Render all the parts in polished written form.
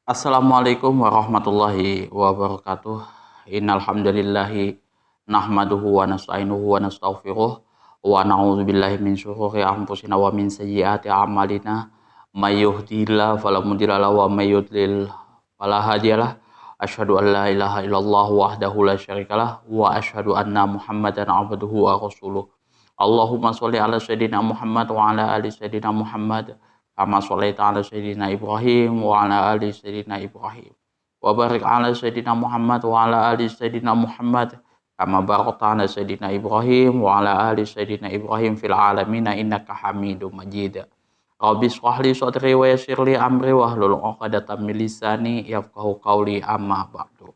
Assalamualaikum warahmatullahi wabarakatuh. Innal hamdalillahi nahmaduhu wa nasta'inuhu wa nastaghfiruh wa na'udzubillahi min syururi anfusina wa min sayyiati a'malina. May yahdihillahu fala mudilla lahu wa may yudlil fala hadiyalah. Asyhadu an la ilaha illallah wahdahu la syarikalah wa asyhadu anna Muhammadan abduhu wa rasuluh. Allahumma sholli ala sayyidina Muhammad wa ala ali sayyidina Muhammad kama sholaita ala sayyidina Ibrahim wa ala ali sayyidina Ibrahim wa barik ala sayyidina Muhammad wa ala ali sayyidina Muhammad kama barakta ala sayyidina Ibrahim wa ala ali sayyidina Ibrahim fil alamin innaka Hamidum Majid. Rabbi shrah li sadri wa yassir li amri wahlul 'uqdatam min lisani yafqahu qawli amma ba'du.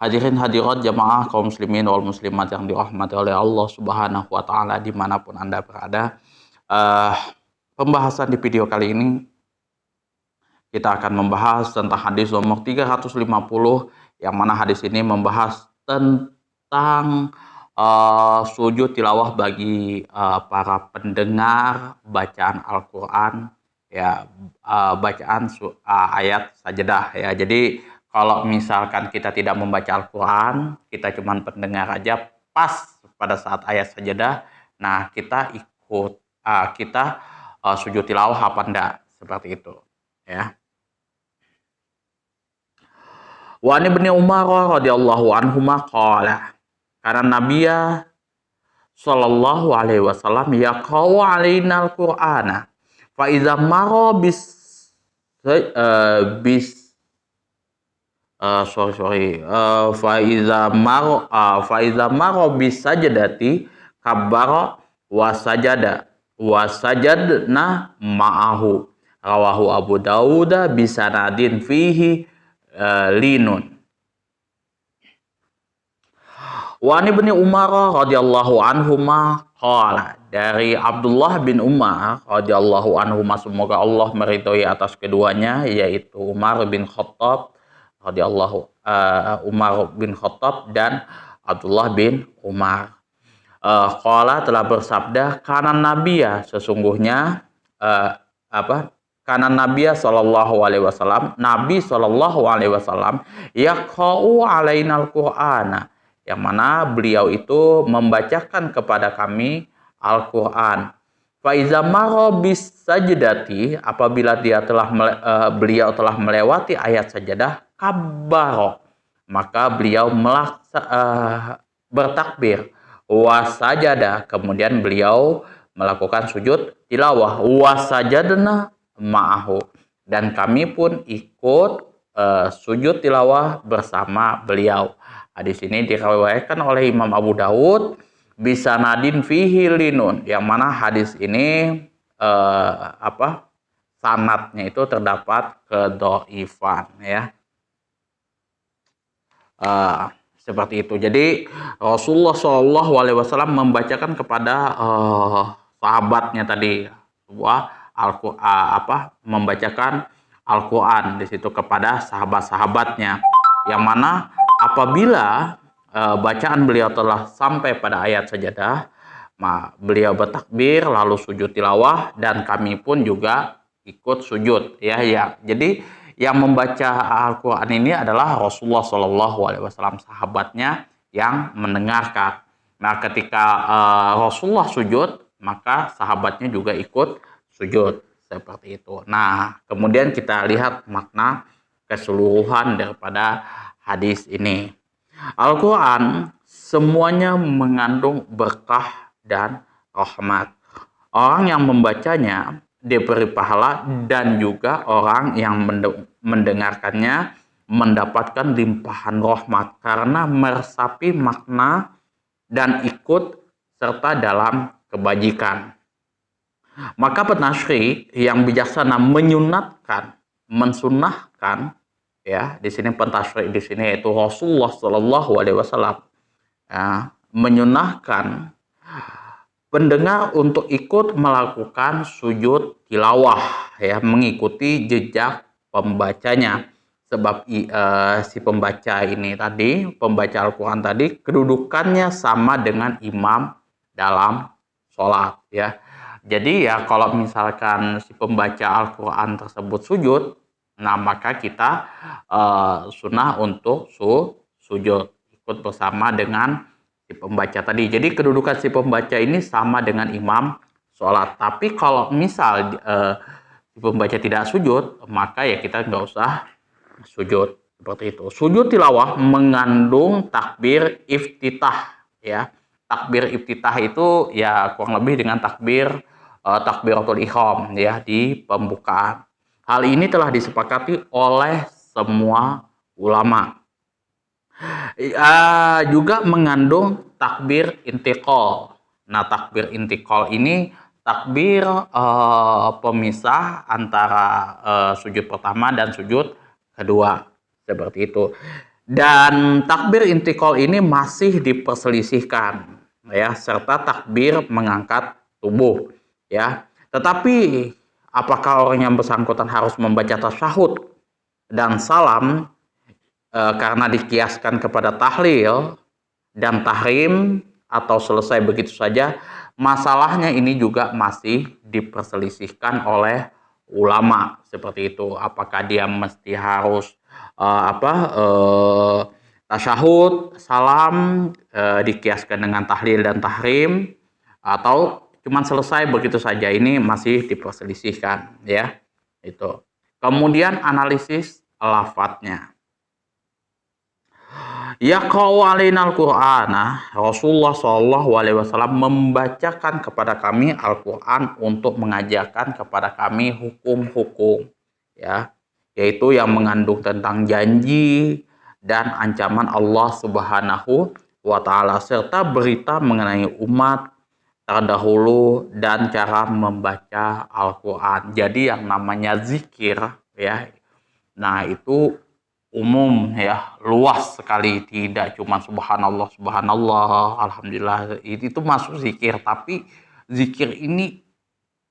Hadirin hadirat jamaah kaum muslimin wal muslimat yang dirahmati oleh Allah Subhanahu wa taala dimanapun Anda berada. Pembahasan di video kali ini kita akan membahas tentang hadis nomor 350 yang mana hadis ini membahas tentang sujud tilawah bagi para pendengar bacaan Al-Qur'an ya, bacaan ayat sajadah ya. Jadi kalau misalkan kita tidak membaca Al-Qur'an, kita cuma pendengar aja pas pada saat ayat sajadah, nah kita ikut sujud tilawah apa enggak, seperti itu ya. Wa an Ibnu Umar radhiyallahu anhuma qala kana Nabiyya sallallahu alaihi wasallam yaqra'u alaina al-Qur'ana fa iza mara fa iza mara bis sajdati kabbara wa sajadna ma'ahu. Rawahu Abu Dawud bisanadin fihi linun. Wa an Ibnu Umar radhiyallahu anhuma qala, dari Abdullah bin Umar radhiyallahu anhuma, semoga Allah meridhoi atas keduanya, yaitu Umar bin Khattab dan Abdullah bin Umar. Qala, telah bersabda, kanan Nabiya, sesungguhnya kanan Nabiya sallallahu alaihi wasallam, Nabi sallallahu alaihi wasallam yaqra'u alainal Qur'ana, yang mana beliau itu membacakan kepada kami Al-Qur'an. Fa iza mara bis sajdati, apabila beliau telah melewati ayat sajadah, kabbaro, maka beliau bertakbir, wasajada, kemudian beliau melakukan sujud tilawah, wasajadna ma'ahu, dan kami pun ikut sujud tilawah bersama beliau. Hadis ini diriwayatkan oleh Imam Abu Dawud bisanadin fihi linun, yang mana hadis ini sanadnya itu terdapat kedhaifan ya. Seperti itu. Jadi Rasulullah Shallallahu Alaihi Wasallam membacakan kepada sahabatnya tadi membacakan Al-Quran di situ kepada sahabat-sahabatnya, yang mana apabila bacaan beliau telah sampai pada ayat sajadah, beliau bertakbir lalu sujud tilawah, dan kami pun juga ikut sujud ya. Jadi yang membaca Al-Quran ini adalah Rasulullah Shallallahu Alaihi Wasallam, sahabatnya yang mendengarkan. Nah, ketika Rasulullah sujud, maka sahabatnya juga ikut sujud, seperti itu. Nah, kemudian kita lihat makna keseluruhan daripada hadis ini. Al-Quran semuanya mengandung berkah dan rahmat. Orang yang membacanya diberi pahala, dan juga orang yang mendengarkannya mendapatkan limpahan rahmat karena meresapi makna dan ikut serta dalam kebajikan. Maka penasyri yang bijaksana mensunahkan ya, di sini pentasyri di sini yaitu Rasulullah Shallallahu Alaihi Wasallam ya, menyunahkan pendengar untuk ikut melakukan sujud tilawah ya, mengikuti jejak pembacanya. Sebab si pembaca ini tadi, pembaca Al-Quran tadi, kedudukannya sama dengan imam dalam sholat ya. Jadi ya kalau misalkan si pembaca Al-Quran tersebut sujud, Nah, maka kita sunnah untuk sujud ikut bersama dengan si pembaca tadi. Jadi kedudukan si pembaca ini sama dengan imam sholat. Tapi kalau misal si pembaca tidak sujud, maka ya kita nggak usah sujud seperti itu. Sujud tilawah mengandung takbir iftitah, ya. Takbir iftitah itu ya kurang lebih dengan takbiratul ihram, ya, di pembukaan. Hal ini telah disepakati oleh semua ulama. Juga mengandung takbir intiqal. Nah, takbir intiqal ini takbir pemisah antara sujud pertama dan sujud kedua, seperti itu. Dan takbir intiqal ini masih diperselisihkan, ya, serta takbir mengangkat tubuh, ya. Tetapi apakah orang yang bersangkutan harus membaca tasyahud dan salam karena dikiaskan kepada tahlil dan tahrim atau selesai begitu saja? Masalahnya ini juga masih diperselisihkan oleh ulama, seperti itu. Apakah dia mesti harus tasyahud, salam, dikiaskan dengan tahlil dan tahrim, atau cuman selesai begitu saja? Ini masih diperselisihkan, ya. Itu. Kemudian analisis lafadznya. Yaqra'u alaina al-Qur'ana, Rasulullah Shallallahu alaihi wasallam membacakan kepada kami Al-Qur'an untuk mengajarkan kepada kami hukum-hukum, ya, yaitu yang mengandung tentang janji dan ancaman Allah Subhanahu wa taala, serta berita mengenai umat terdahulu dan cara membaca Al-Qur'an. Jadi yang namanya zikir, ya, nah itu umum, ya, luas sekali, tidak cuma subhanallah subhanallah alhamdulillah itu masuk zikir, tapi zikir ini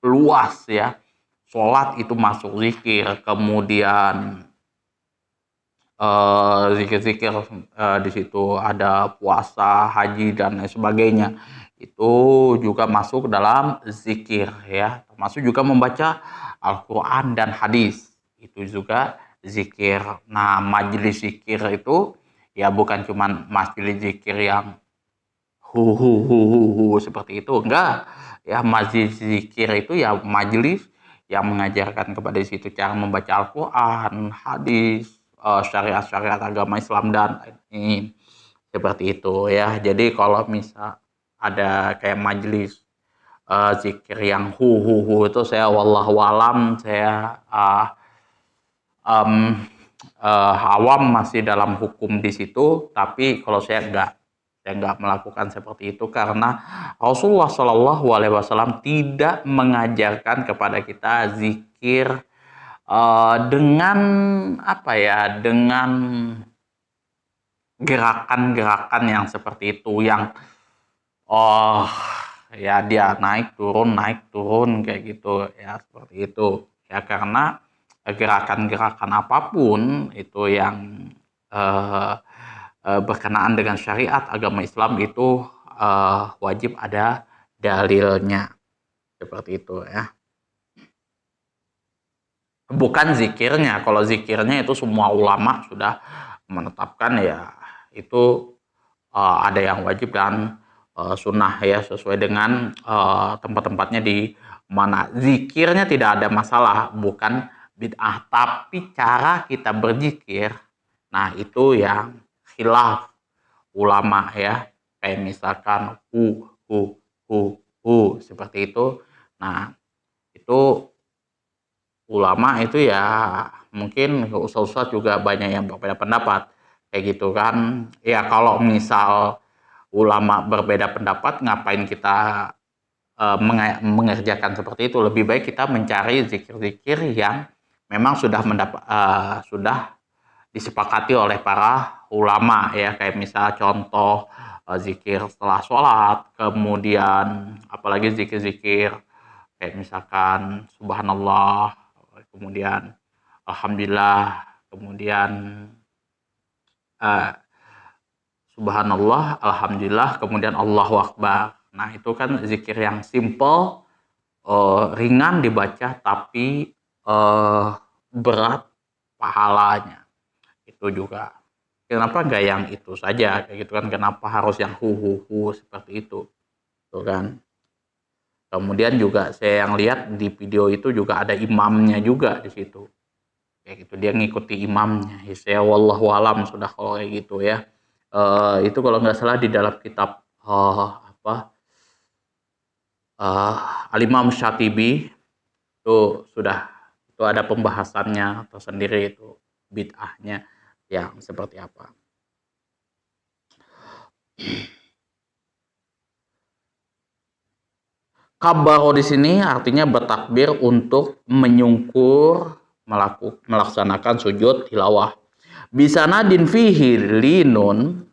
luas, ya. Sholat itu masuk zikir, kemudian zikir-zikir di situ ada puasa, haji dan lain sebagainya, itu juga masuk dalam zikir, ya, termasuk juga membaca Al-Quran dan hadis, itu juga zikir. Nah, majelis zikir itu ya bukan cuman majelis zikir yang hu seperti itu, enggak, ya. Majelis zikir itu ya majelis yang mengajarkan kepada situ cara membaca Al-Quran, hadis, syariat-syariat agama Islam dan ini, seperti itu, ya. Jadi kalau misal ada kayak majelis zikir yang itu saya wallahu alam, saya awam masih dalam hukum di situ, tapi kalau saya enggak melakukan seperti itu karena Rasulullah Shallallahu alaihi wasallam tidak mengajarkan kepada kita zikir dengan apa ya, dengan gerakan-gerakan yang seperti itu, yang ya dia naik turun kayak gitu, ya, seperti itu, ya. Karena gerakan-gerakan apapun itu yang berkenaan dengan syariat agama Islam itu wajib ada dalilnya, seperti itu, ya. Bukan zikirnya. Kalau zikirnya itu semua ulama sudah menetapkan, ya, itu ada yang wajib dan sunnah, ya, sesuai dengan tempat-tempatnya di mana. Zikirnya tidak ada masalah, bukan bid'ah, tapi cara kita berzikir, nah itu yang khilaf ulama, ya. Kayak misalkan seperti itu. Nah, itu ulama itu ya mungkin ustaz-ustaz juga banyak yang berbeda pendapat kayak gitu kan. Ya kalau misal ulama berbeda pendapat, ngapain kita mengerjakan seperti itu? Lebih baik kita mencari zikir-zikir yang memang sudah disepakati oleh para ulama, ya. Kayak misal contoh zikir setelah sholat, kemudian apalagi zikir-zikir kayak misalkan subhanallah, kemudian alhamdulillah, kemudian subhanallah, alhamdulillah, kemudian Allahu Akbar. Nah, itu kan zikir yang simple, ringan dibaca, tapi berat pahalanya. Itu juga. Kenapa nggak yang itu saja kayak gitu kan? Kenapa harus yang hu seperti itu? Tuh kan. Kemudian juga saya yang lihat di video itu juga ada imamnya juga di situ. Kayak gitu, dia ngikuti imamnya. Ya, saya wallahu alam sudah kalau kayak gitu ya. Itu kalau nggak salah di dalam kitab Al-Imam Syatibi itu sudah, itu ada pembahasannya tersendiri itu bid'ahnya yang seperti apa. Kabaro di sini artinya bertakbir untuk menyungkur melaksanakan sujud tilawah. Bisanadin fihi linun,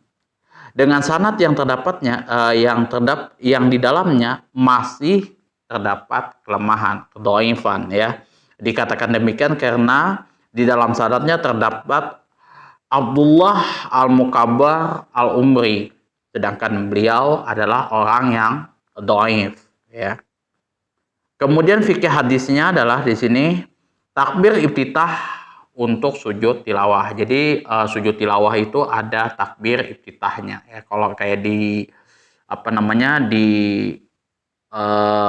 dengan sanad yang terdapatnya yang di dalamnya masih terdapat kelemahan, dhaifan ya. Dikatakan demikian karena di dalam sanadnya terdapat Abdullah Al-Mukabbar Al-Umri, sedangkan beliau adalah orang yang dhaif ya. Kemudian fikih hadisnya adalah di sini takbir iftitah untuk sujud tilawah. Jadi sujud tilawah itu ada takbir iftitahnya ya. Kalau kayak di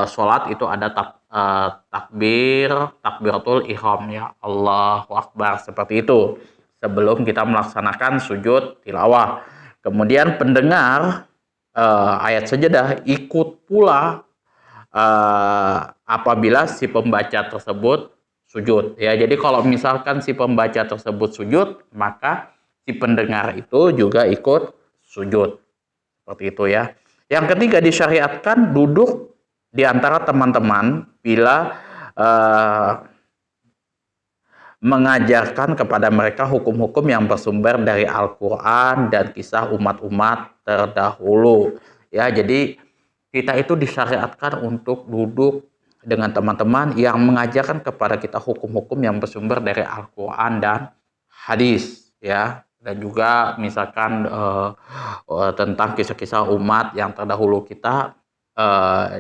sholat itu ada takbiratul ihram ya, Allahu Akbar, seperti itu sebelum kita melaksanakan sujud tilawah. Kemudian pendengar ayat sajadah ikut pula apabila si pembaca tersebut sujud ya. Jadi kalau misalkan si pembaca tersebut sujud, maka si pendengar itu juga ikut sujud. Seperti itu ya. Yang ketiga, disyariatkan duduk di antara teman-teman bila mengajarkan kepada mereka hukum-hukum yang bersumber dari Al-Qur'an dan kisah umat-umat terdahulu ya. Jadi kita itu disyariatkan untuk duduk dengan teman-teman yang mengajarkan kepada kita hukum-hukum yang bersumber dari Al-Quran dan hadis ya, dan juga misalkan tentang kisah-kisah umat yang terdahulu kita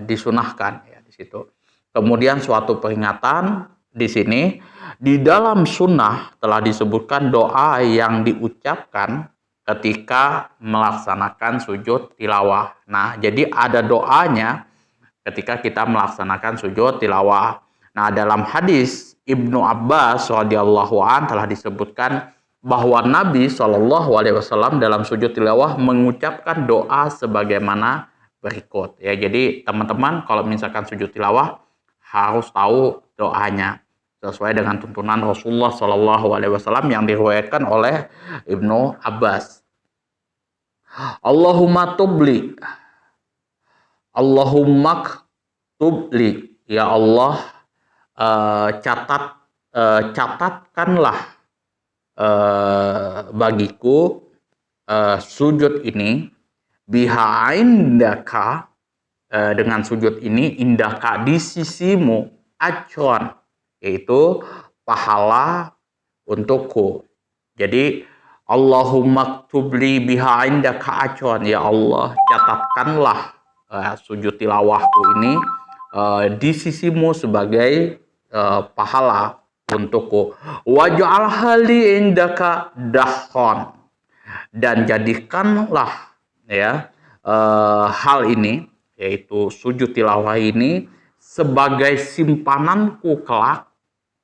disunahkan ya di situ. Kemudian suatu peringatan di sini, di dalam sunnah telah disebutkan doa yang diucapkan ketika melaksanakan sujud tilawah. Nah, jadi ada doanya ketika kita melaksanakan sujud tilawah. Nah, dalam hadis Ibnu Abbas radhiyallahu an telah disebutkan bahwa Nabi SAW dalam sujud tilawah mengucapkan doa sebagaimana berikut. Ya, jadi teman-teman kalau misalkan sujud tilawah harus tahu doanya sesuai dengan tuntunan Rasulullah SAW yang diriwayatkan oleh Ibnu Abbas. Allahumma tubli, Allahumma tubli, ya Allah, catatkanlah bagiku sujud ini, biha indaka, dengan sujud ini, indaka di sisimu, ajron, yaitu pahala untukku. Jadi Allahumma ktubli biha indaka ajron, ya Allah, catatkanlah sujud tilawahku ini di sisimu sebagai pahala untukku. Waj'al hali indaka dahon, dan jadikanlah ya hal ini, yaitu sujud tilawah ini, sebagai simpananku kelak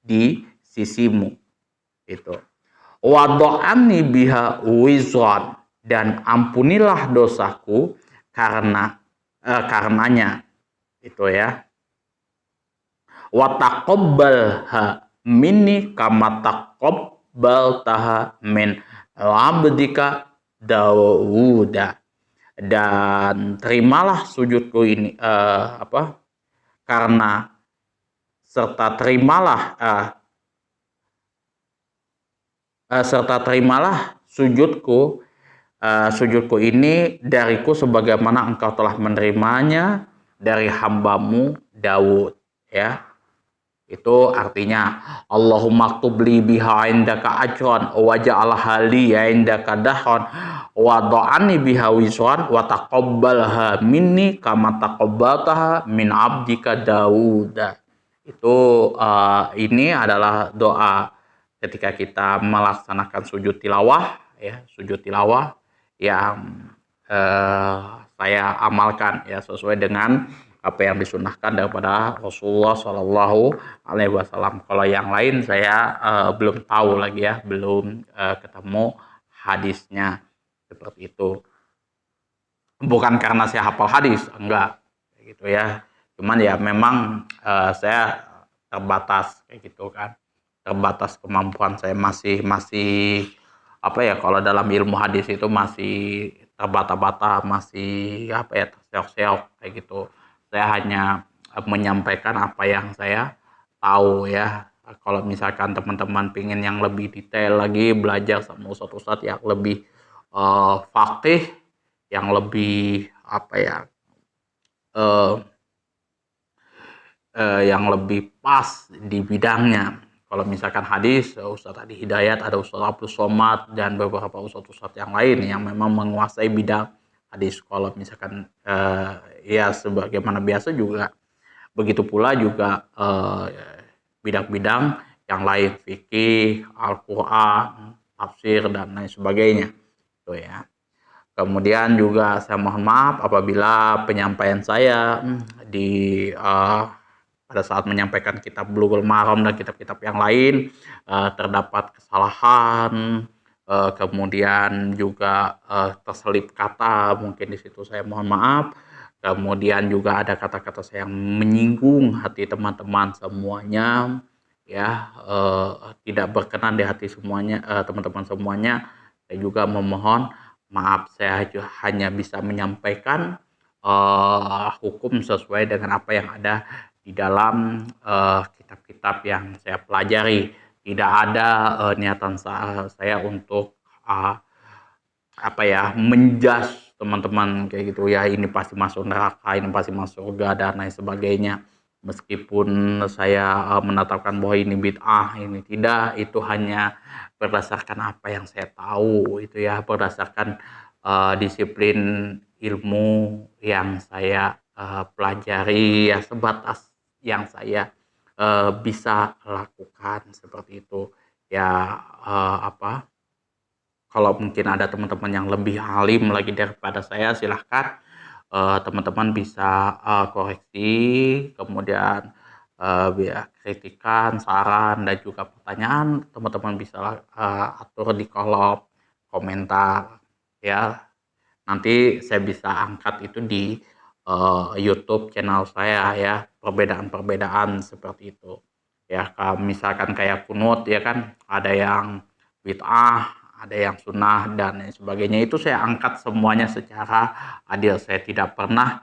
di sisimu. Itu. Wado'ani biha wizran, dan ampunilah dosaku karenanya. Itu ya. Wa taqabbalha minni kama taqabbaltaha min abdika Dawuda, dan terimalah sujudku ini karena serta terimalah sujudku ini dariku sebagaimana engkau telah menerimanya dari hambamu Daud ya. Itu artinya Allahumma ktubli biha indaka ajran waja'al hali indaka dahon wa do'ani biha wizran wa taqabbalha minni kama taqabbaltaha min abdika Dawuda. Itu ini adalah doa ketika kita melaksanakan sujud tilawah, ya sujud tilawah yang saya amalkan ya sesuai dengan apa yang disunahkan daripada Rasulullah Shallallahu Alaihi Wasallam. Kalau yang lain saya belum tahu lagi ya, belum ketemu hadisnya seperti itu. Bukan karena saya hafal hadis, enggak, gitu ya. Cuman ya memang saya terbatas kayak gitu kan, terbatas kemampuan saya masih apa ya, kalau dalam ilmu hadis itu masih terbata-bata, masih apa ya, terseok-seok kayak gitu. Saya hanya menyampaikan apa yang saya tahu ya. Kalau misalkan teman-teman pingin yang lebih detail lagi, belajar sama ustadz-ustadz yang lebih fakih, yang lebih apa ya, uh, yang lebih pas di bidangnya. Kalau misalkan hadis, Ustadz Adi Hidayat, ada Ustadz Abdul Somad, dan beberapa ustadz-ustadz yang lain yang memang menguasai bidang hadis. Kalau misalkan ya sebagaimana biasa juga, begitu pula juga bidang-bidang yang lain, fikih, Al-Quran, tafsir, dan lain sebagainya. Tuh ya. Kemudian juga saya mohon maaf apabila penyampaian saya di pada saat menyampaikan kitab Bulughul Maram dan kitab-kitab yang lain terdapat kesalahan, kemudian juga terselip kata, mungkin di situ saya mohon maaf. Kemudian juga ada kata-kata saya yang menyinggung hati teman-teman semuanya, ya tidak berkenan di hati semuanya, teman-teman semuanya. Saya juga memohon maaf, saya hanya bisa menyampaikan hukum sesuai dengan apa yang ada di dalam kitab-kitab yang saya pelajari. Tidak ada niatan saya untuk apa ya, menjas teman-teman kayak gitu ya, ini pasti masuk neraka, ini pasti masuk surga, dan lain sebagainya. Meskipun saya menetapkan bahwa ini bid'ah, ini tidak, itu hanya berdasarkan apa yang saya tahu, itu ya, berdasarkan disiplin ilmu yang saya pelajari ya, sebatas yang saya bisa lakukan seperti itu ya. Apa, kalau mungkin ada teman-teman yang lebih alim lagi daripada saya, silahkan teman-teman bisa koreksi, kemudian kritikan, saran, dan juga pertanyaan teman-teman bisa atur di kolom komentar ya. Nanti saya bisa angkat itu di YouTube channel saya ya, perbedaan-perbedaan seperti itu ya. Kalau misalkan kayak kunut ya kan, ada yang bid'ah, ada yang sunnah, dan lain sebagainya, itu saya angkat semuanya secara adil. Saya tidak pernah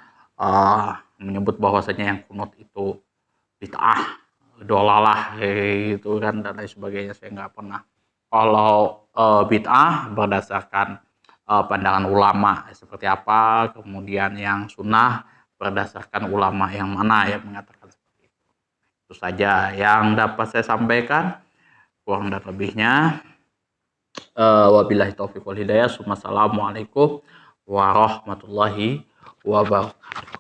menyebut bahwasanya yang kunut itu bid'ah, dolalah gitu kan, dan lain sebagainya. Saya nggak pernah. Kalau bid'ah berdasarkan pandangan ulama seperti apa, kemudian yang sunnah berdasarkan ulama yang mana yang mengatakan seperti itu. Itu saja yang dapat saya sampaikan. Kurang dan lebihnya wabillahi taufiq wal hidayah. Wassalamualaikum warahmatullahi wabarakatuh.